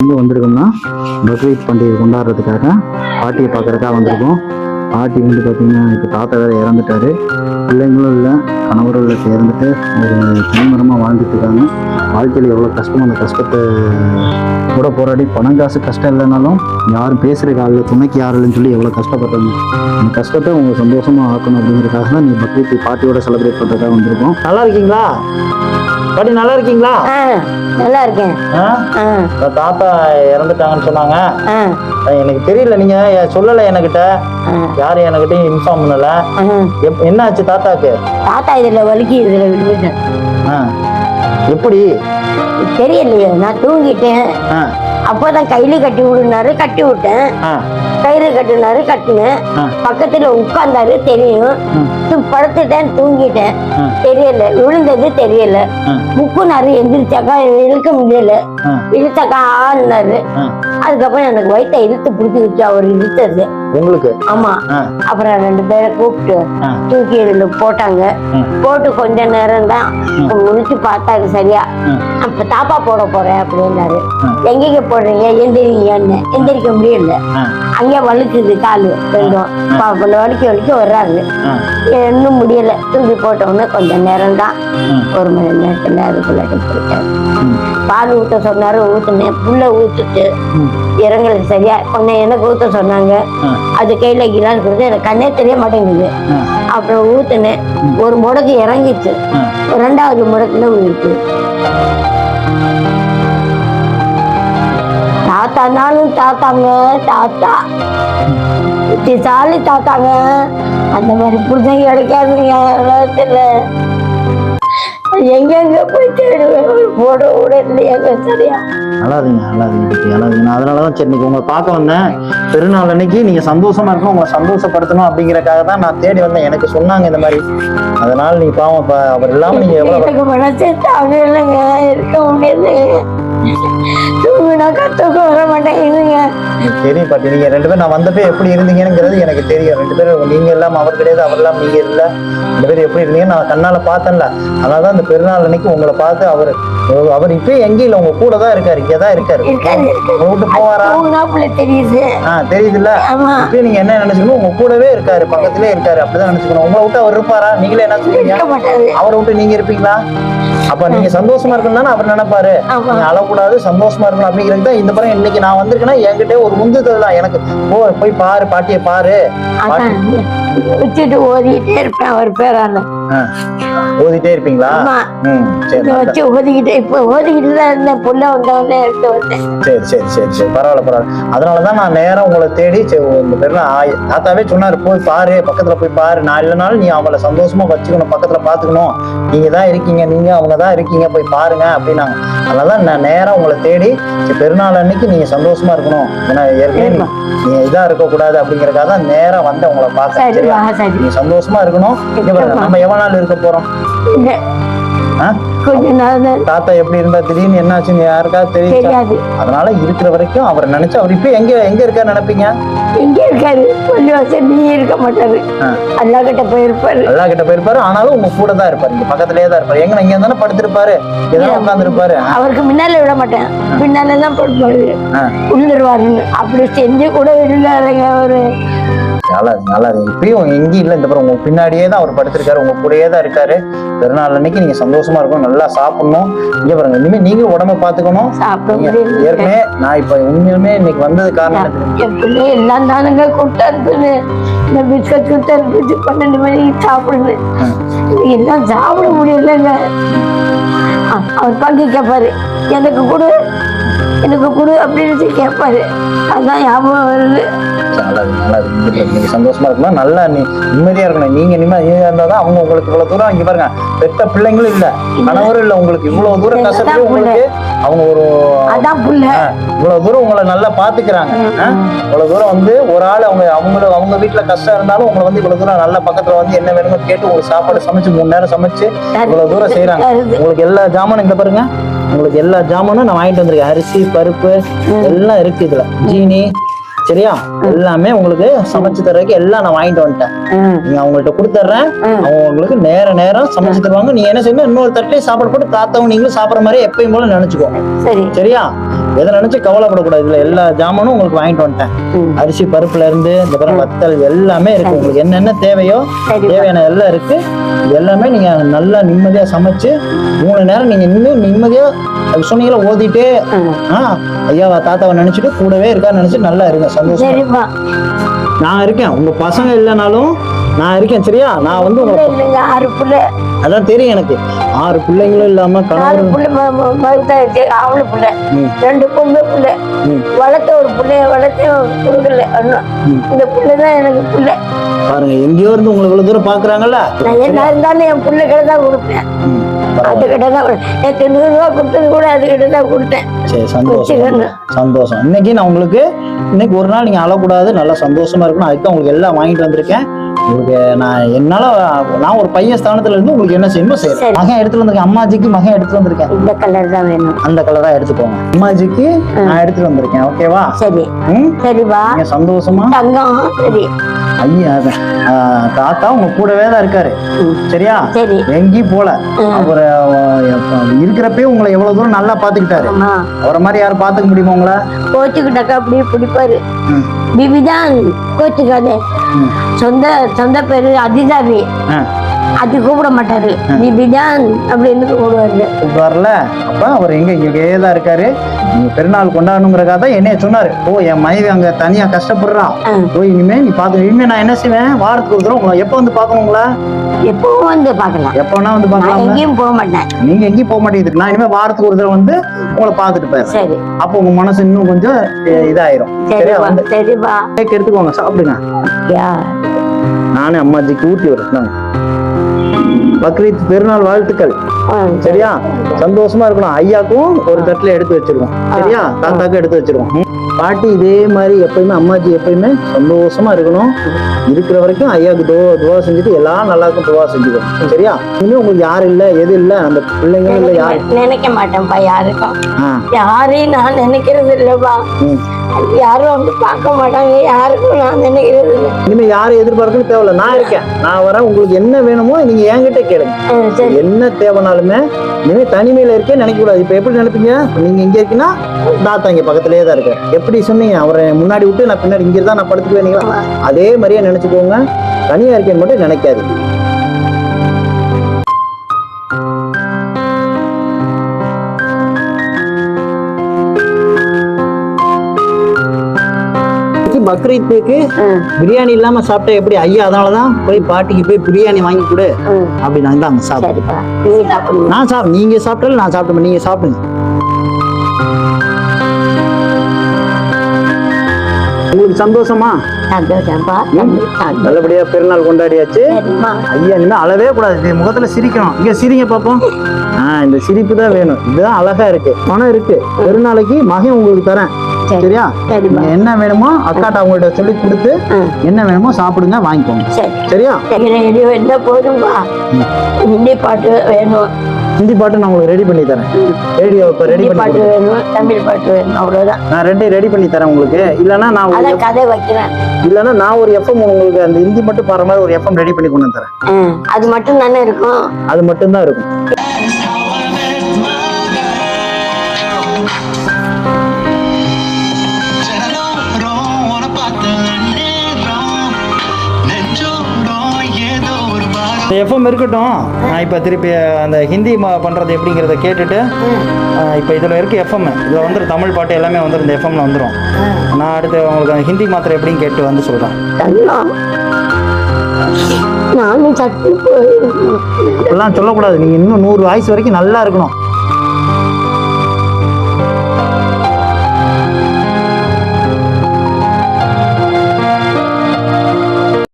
இங்கே வந்திருக்கோம்னா பக்ரீத் பண்டிகை கொண்டாடுறதுக்காக பாட்டியை பார்க்குறதுக்காக வந்திருக்கோம். பாட்டி வந்து பார்த்திங்கன்னா இப்போ தாத்தா வேறு இறந்துட்டாரு, பிள்ளைங்களும் இல்லை, கணவரும் இல்லை, இறந்துட்டு ஒரு தனிமரமாக வாழ்ந்துட்டு இருக்காங்க. வாழ்க்கையில் எவ்வளோ கஷ்டமோ அந்த கஷ்டத்தை கூட போராடி பணம் காசு கஷ்டம் இல்லைனாலும் யாரும் பேசுகிறதுக்கு ஆள் துணைக்கு யாரும் இல்லைன்னு சொல்லி எவ்வளோ கஷ்டப்பட்டாங்க. அந்த கஷ்டத்தை உங்க சந்தோஷமாக ஆக்கணும் அப்படிங்கிறதுக்காக தான் நீ பக்ரீத் பாட்டியோட செலிப்ரேட் பண்ணுறதுக்காக வந்திருக்கோம். நல்லா இருக்கீங்களா பாட்டி? நல்லா இருக்கீங்களா? நல்லா இருக்கேன். தாத்தா இறந்துட்டாங்கன்னு சொன்னாங்க. எனக்கு தெரியல, நீங்க சொல்லல என்கிட்ட, யாரும் என்கிட்ட இன்ஃபார்ம் பண்ணல. என்ன ஆச்சு தாத்தாக்கு? தாத்தா இதுல வலிக்கு இதுல விழுந்துட்டேன். எப்படி தெரியலையே, நான் தூங்கிட்டேன். அப்பதான் கையில கட்டி விடுனாரு, கட்டி விட்டேன். கயிறு கட்டினாரு, கட்டினேன். பக்கத்துல உட்கார்ந்தாரு, தெரியும். படுத்துட்டேன், தூங்கிட்டேன், தெரியல. விழுந்தது தெரியல. முக்குனாரு, எந்திரிச்சாக்கா இழுக்க முடியல. இழுத்தாக்கா ஆனாரு. அதுக்கப்புறம் எனக்கு வயிற்ற இழுத்து பிடிச்சிருச்சு அவர் இழுத்தது உங்களுக்கு. ஆமா. அப்புறம் 2 பேரை கூப்பிட்டு தூக்கி இதுல போட்டாங்க. போட்டு கொஞ்ச நேரம் தான் முடிச்சு பார்த்தாரு சரியா. அப்ப தாப்பா போட போறேன் அப்படின்னாரு. எங்கெங்க போடுறீங்க? எந்திரிங்கன்னு. எந்திரிக்க முடியல, அங்கே வலிக்குது காலு ரெண்டும். வலிக்க வர்றாரு, இன்னும் முடியல. தூக்கி போட்டோன்னு கொஞ்ச நேரம் தான், 1 மணி நேரத்துல அதுக்குள்ள போயிட்டாரு. பால் ஊத்த சொன்னாரு, ஊத்துனேன். புள்ள ஊத்துட்டு இறங்கல சரியா. கொஞ்சம் எனக்கு ஊத்த சொன்னாங்க, அது கையில கிளாஸ் கொடுத்து எனக்கு கண்ணே தெரிய மாட்டேங்குது. அப்புறம் ஊத்துனேன். 1 முடக்கு இறங்கிச்சு, 2வது முடக்குல விழுச்சு. தாத்தானாலும் தாத்தாங்க, தாத்தா சாலி தாத்தாங்க. அந்த மாதிரி புரிஞ்சு கிடைக்காதுங்க உலகத்துல. எங்கெங்க போய் தேடுவேன், போட கூட இல்லையாங்க சரியா. அழாதீங்க நான் அதனாலதான் சரி இன்னைக்கு உங்களை பார்க்க வந்தேன். பெருநாள் அன்னைக்கு நீங்க சந்தோஷமா இருக்கணும், உங்களை சந்தோஷப்படுத்தணும் அப்படிங்கறக்காக தான் நான் தேடி வந்தேன். எனக்கு சொன்னாங்க இந்த மாதிரி. அதனால நீ பாவம் அவர் இல்லாம நீங்க எவ்வளவு மனசே தாங்க இல்லைங்க, இருக்க முடியாது. தூங்கினாக்கா தூக்கம் வர மாட்டேங்குதுங்க. தெரியும் பாட்டி, நீங்க 2 பேரும் நான் வந்தப்போ எப்படி இருந்தீங்கிறது எனக்கு தெரியும். 2 பேரும் நீங்க எல்லாம் அவர் கிடையாது, அவர் எல்லாம் நீங்க இல்ல. 2 பேரும் எப்படி இருந்தீங்க நான் கண்ணால பார்த்தேன்ல. அதனாலதான் இந்த பெருநாள் அன்னைக்கு உங்களை பார்த்து அவர் இப்ப எங்க இல்ல, உங்க கூட தான் இருக்காரு, இங்கதான் இருக்காரு. விட்டு போவாரா? தெரியுது. தெரியுதுல்ல. இப்ப நீங்க என்ன நினைச்சுக்கணும், உங்க கூடவே இருக்காரு, பக்கத்திலே இருக்காரு, அப்படிதான் நினைச்சுக்கணும். உங்களை விட்டு அவர் இருப்பாரா? நீங்களே என்ன சொல்றீங்க? அவரை விட்டு நீங்க இருப்பீங்களா? அப்ப நீங்க சந்தோஷமா இருக்கணும் தானே அவர் நினைப்பாரு. நீங்க அழக்கூடாது, சந்தோஷமா இருக்கணும் அப்படிங்கிறது தான். இந்த படம் இன்னைக்கு நான் வந்திருக்கேன்னா என்கிட்ட ஒரு உந்துதல் தான் எனக்கு. போய் பாரு, பாட்டியை பாரு. வச்சுட்டு ஓதிக்கிட்டே இருப்பேன் அவர் பேரான. ஓதிட்டே இருப்பீங்களா? வச்சு ஓதிக்கிட்டே, இப்ப ஓதிக்கிட்டு தான் இருந்தேன். புள்ள வந்தவொடனே எடுத்து வந்தேன். சரி பரவாயில்ல. அதனாலதான் நான் நேரம் உங்களை தேடி இந்த பெருநாள் தாத்தாவே சொன்னாரு, போய் பாரு, பக்கத்துல போய் பாரு. நான் இல்லைனாலும் நீ அவங்கள சந்தோஷமா வச்சுக்கணும், பக்கத்துல பாத்துக்கணும். நீங்க தான் இருக்கீங்க, நீங்க அவங்க தான் இருக்கீங்க, போய் பாருங்க அப்படின்னாங்க. அதனாலதான் நான் நேரம் உங்களை தேடி பெருநாள் அன்னைக்கு நீங்க சந்தோஷமா இருக்கணும், ஏன்னா ஏற்கனவே நீங்க இதா இருக்க கூடாது அப்படிங்கறதுக்காக தான் நேரம் வந்து உங்களை பார்க்க. நீங்க சந்தோஷமா இருக்கணும். நம்ம எவ்வளவு நாள் இருக்க போறோம்? தாத்தா எப்படி இருந்தா திடீர்னு என்ன ஆச்சுன்னு யாருக்காவது தெரியாது. அதனால இருக்கிற வரைக்கும் அவர் நினைச்சு, அவர் இப்ப எங்க இருக்காரு நினைப்பீங்க? எங்க இருக்காரு? நீ இருக்க மாட்டாரு, அல்லா கிட்ட போயிருப்பாரு. ஆனாலும் உங்க கூட தான் இருப்பாரு, இங்க பக்கத்துலயே தான் இருப்பாரு. எங்க இங்க தானே படுத்திருப்பாரு, எதாவது உட்கார்ந்து இருப்பாரு. அவருக்கு முன்னால விட மாட்டேன், பின்னாலதான் படுப்பாரு. உள்ளுருவாருன்னு அப்படி செஞ்சு கூட விடுறாருங்க அவரு. நல்லா இப்பயும் எங்கேயும் இல்லை. இந்த உங்க பின்னாடியே தான் அவர் படுத்திருக்காரு, உங்க கூடயே தான் இருக்காரு. பெருநாள் அன்னைக்கு நீங்க சந்தோஷமா இருக்கணும், நல்லா சாப்பிடணும். இங்க பாருங்க, இனிமே நீங்களும் உடம்ப பாத்துக்கணும். ஏற்கனவே நான் இப்ப உண்மையுமே இன்னைக்கு வந்தது காரணம் எல்லாம் தானுங்க கூட்ட இருக்குது. இந்த பிஸ்கட் கூட்ட இருக்குது, 12 மணிக்கு சாப்பிடுது. எல்லாம் சாப்பிட முடியலங்க. அவர் பங்கு கேட்பாரு, எனக்கு கொடு அப்படின்னு கேட்பாரு. அதுதான் ஞாபகம் வருது. நீங்க சந்தோஷமா இருக்கணும், நல்லா நிம்மதியா இருக்கணும். நீங்க நிம்மதியா இருந்தாதான் அவங்க உங்களுக்கு இவ்வளவு தூரம், இங்க பாருங்க, பெத்த பிள்ளைங்களும் இல்ல, கணவரும் இல்ல, உங்களுக்கு இவ்வளவு தூரம் கஷ்டப்பட்டு உங்களுக்கு அவங்க இவ்வளவு தூரம் உங்களை நல்லா பாத்துக்கிறாங்க. இவ்வளவு தூரம் வந்து ஒரு ஆள் அவங்க வீட்டுல கஷ்டம் இருந்தாலும் உங்களை வந்து இவ்வளவு தூரம் நல்ல பக்கத்துல வந்து என்ன வேணுமோ கேட்டு உங்களுக்கு சாப்பாடு சமைச்சு 3 நேரம் சமைச்சு இவ்வளவு தூரம் செய்யறாங்க. உங்களுக்கு எல்லா ஜாமானும் இங்க பாருங்க, உங்களுக்கு எல்லா ஜாமானும் நான் வாங்கிட்டு வந்திருக்கேன். அரிசி, பருப்பு எல்லாம் இருக்கு இதுல. ஜீனி சரியா? எல்லாமே உங்களுக்கு சமைச்சு தர்றதுக்கு எல்லாம் நான் வாங்கிட்டு வந்துட்டேன். நீங்க அவங்கள்ட்ட கொடுத்துட்றேன். அவங்க உங்களுக்கு நேரம் சமைச்சு தருவாங்க. நீங்க என்ன செய்யணும், இன்னொரு தட்டிலே சாப்பாடு போட்டு தாத்தாவும் நீங்களும் சாப்பிட்ற மாதிரி எப்பயும் போல நினைச்சுக்கோ. சரியா? எதை நினைச்சு கவலைப்படக்கூடாது. இதுல எல்லா ஜாமானும் உங்களுக்கு வாங்கிட்டு வந்துட்டேன். அரிசி பருப்புல இருந்து இந்த பிறகு வத்தல் எல்லாமே இருக்கு. உங்களுக்கு என்னென்ன தேவையோ தேவையான எல்லாம் இருக்கு. இது எல்லாமே நீங்க நல்லா நிம்மதியா சமைச்சு 3 நேரம் நீங்க இன்னும் நிம்மதியா சொன்னீங்களா ஓதிட்டு ஐயாவா தாத்தாவை நினைச்சிட்டு கூடவே இருக்கான்னு நினைச்சு நல்லா இருங்க, சந்தோஷமா. நான் இருக்கேன், உங்க பசங்க இல்லைனாலும் நான் இருக்கேன். சரியா? நான் வந்து 6 பிள்ளை, அதான் தெரியும் எனக்கு. 6 பிள்ளைங்களும் இல்லாம அவளு பிள்ளை, 2 பொம்பளை பிள்ளை வளர்த்த, ஒரு பிள்ளைய வளர்த்த கொடுக்கல. இந்த பிள்ளைதான் எனக்கு பிள்ளை. பாருங்க, எங்கேயோ இருந்து உங்களுக்கு இவ்வளவு தூரம் பாக்குறாங்கல்ல. நான் என்ன இருந்தாலும் என் பிள்ளைகிட்ட தான் கொடுப்பேன். அதுகிட்ட தான் எனக்கு 100 ரூபா கொடுத்தது கூட அதுகிட்ட தான் கொடுத்தேன். சரி, சந்தோஷம். இன்னைக்கு நான் உங்களுக்கு இன்னைக்கு ஒரு நாள் நீங்க அழக்கூடாது, நல்லா சந்தோஷமா இருக்கணும். அதுக்கு உங்களுக்கு எல்லாம் வாங்கிட்டு வந்திருக்கேன். உங்களுக்கு நான் ஒரு பையன் ஸ்தானத்துல இருந்து உங்களுக்கு என்ன செய்யணுமோ செய்யறேன். மகன் எடுத்துட்டு வந்திருக்கேன், அம்மாஜிக்கு மகன் எடுத்துட்டு வந்திருக்கேன். இந்த கலர் தான் வேணும், அந்த கலரா எடுத்துக்கோங்க. அம்மாஜிக்கு நான் எடுத்துட்டு வந்திருக்கேன். ஓகேவா? சரி. சரிவா, சந்தோஷமா? தங்கம். சரி ஐயா, தாத்தா உங்க கூடவே தான் இருக்காரு. சரியா? எங்கேயும் போல. அவர் இருக்கிறப்பே உங்களை எவ்வளவு தூரம் நல்லா பாத்துக்கிட்டாரு. அவரை மாதிரி யாரும் பாத்துக்க முடியுமா உங்களை? கோச்சுக்கிட்டாக்கா அப்படியே பிடிப்பாரு. பிபிதான் கோச்சுக்காது. சொந்த பேரு அதிதாபி. அது கூப்பிட மாட்டாரு, பிபிதான் அப்படின்னு கூப்பிடுவாருல. அப்ப அவர் இங்கேயே தான் இருக்காரு. நீங்க பெருநாள் கொண்டாடணுங்கிறக்காக தான் என்னைய சொன்னாரு. என் மனைவி அங்க தனியா கஷ்டப்படுறான். இனிமே நீ பாத்து. இனிமே நான் என்ன செய்வேன், வாரத்துக்கு ஒரு தடவை எப்ப வந்து பாக்கணுங்களா? எப்பவும் வந்து பாக்கலாம். எப்பனா வந்து பாக்கலாம். எங்கேயும் போக மாட்டேன். நீங்க எங்கேயும் போக மாட்டேங்குது. நான் இனிமே வாரத்துக்கு ஒரு தடவை வந்து உங்களை பாத்துட்டு போயிடுறேன். சரி. அப்போ உங்க மனசு இன்னும் கொஞ்சம் இதாயிரும். சரிப்பா, எடுத்துக்கோங்க, சாப்பிடுங்க. நானே அம்மாஜிக்கு ஊட்டி வரேன். பக்ரீத் பெருநாள் வாழ்த்துக்கள். சரியா? சந்தோஷமா இருக்கணும். ஐயாக்கும் ஒரு தட்டுல எடுத்து வச்சிருக்கோம். சரியா? தாத்தாக்கும் எடுத்து வச்சிருக்கோம். பாட்டி இதே மாதிரி எப்பயுமே அம்மாஜி எப்பயுமே சந்தோஷமா இருக்கணும். இருக்கிற வரைக்கும் ஐயாவுக்கு துவா செஞ்சுட்டு எல்லாம் நல்லா இருக்கும். துவா செஞ்சுக்கணும். சரியா? இனிமே உங்களுக்கு யாரும் இல்ல, எது இல்ல, அந்த பிள்ளைங்களும் இல்ல, யாரு நினைக்க மாட்டேன்ப்பா. யாருக்கும் யாரையும் நான் நினைக்கிறது இல்லப்பா. யாரும் வந்து பார்க்க மாட்டாங்க. யாருக்கும் நான் நினைக்கிறது இல்லை. இனிமே யாரும் எதிர்பார்க்கணும் தேவையில்ல. நான் இருக்கேன், நான் வரேன். உங்களுக்கு என்ன வேணுமோ நீங்க என்கிட்ட கேளுங்க. என்ன தேவைனாலுமே. இனிமே தனிமையில இருக்கே நினைக்க கூடாது. இப்ப எப்படி நினைப்பீங்க, நீங்க இங்க இருக்கீங்கன்னா தாத்தா இங்க பக்கத்துலயே தான் இருக்க. எப்படி சொன்னீங்க, அவரை முன்னாடி விட்டு நான் பின்னாடி இங்க தான் நான் படுத்துக்குவேன். அதே மாதிரியே நினைச்சுக்கோங்க. தனியா இருக்கேன்னு மட்டும் நினைக்காது. பக்ரீத்துக்கு பிரியாணி இல்லாம சாப்பிட்டா எப்படி? ஐயா அதனாலதான் போய் பாட்டிக்கு போய் பிரியாணி வாங்கி கொடு அப்படி. நான் தான் சாப்பிடுறேன். நான் நீங்க சாப்பிட்டாலும் நான் சாப்பிடுவேன். நீங்க சாப்பிடுங்க. உங்களுக்கு சந்தோஷமா? நல்லபடியா பெருநாள் கொண்டாடியாச்சு. ஐயா இனிமே அழவே கூடாது. முகத்துல சிரிக்கணும். இங்க சிரிங்க பாப்போம். இந்த சிரிப்பு தான் வேணும். இதுதான் அழகா இருக்கு. பணம் இருக்கு. பெருநாளைக்கு மகன் உங்களுக்கு தரேன். சரியா? என்ன வேணுமோ அக்காட்ட அவங்கள்ட்ட சொல்லி கொடுத்து என்ன வேணுமோ சாப்பிடுங்க, வாங்கிக்கோங்க. சரியா? என்ன போதும்பா. ஹிந்தி பாட்டு வேணும். ஹிந்தி பாட்டு நான் உங்களுக்கு ரெடி பண்ணி தரேன். ரேடியோ ரெடி பாட்டு வேணும், தமிழ் பாட்டு வேணும். அவ்வளவுதான். நான் ரெண்டையும் ரெடி பண்ணி தரேன் உங்களுக்கு. இல்லைன்னா நான் கதை வைக்கிறேன். இல்லைன்னா நான் ஒரு எஃப்எம் உங்களுக்கு அந்த ஹிந்தி மட்டும் பாடுற மாதிரி ஒரு எஃப்எம் ரெடி பண்ணி கொண்டு தரேன். அது மட்டும் தானே இருக்கும். அது மட்டும் தான் இருக்கும். எஃப்எம் இருக்கட்டும். நான் இப்போ திருப்பி அந்த ஹிந்தி பண்ணுறது எப்படிங்கிறத கேட்டுட்டு இப்போ இதில் இருக்குது எஃப்எம். இதில் வந்துடும் தமிழ் பாட்டு எல்லாமே வந்துடும். இந்த எஃப்எம்ல வந்துடும். நான் அடுத்து உங்களுக்கு அந்த ஹிந்தி மாத்திரை எப்படின்னு கேட்டு வந்து சொல்கிறேன். நானும் சொல்லக்கூடாது. நீங்கள் இன்னும் 100 வயசு வரைக்கும் நல்லா இருக்கணும்.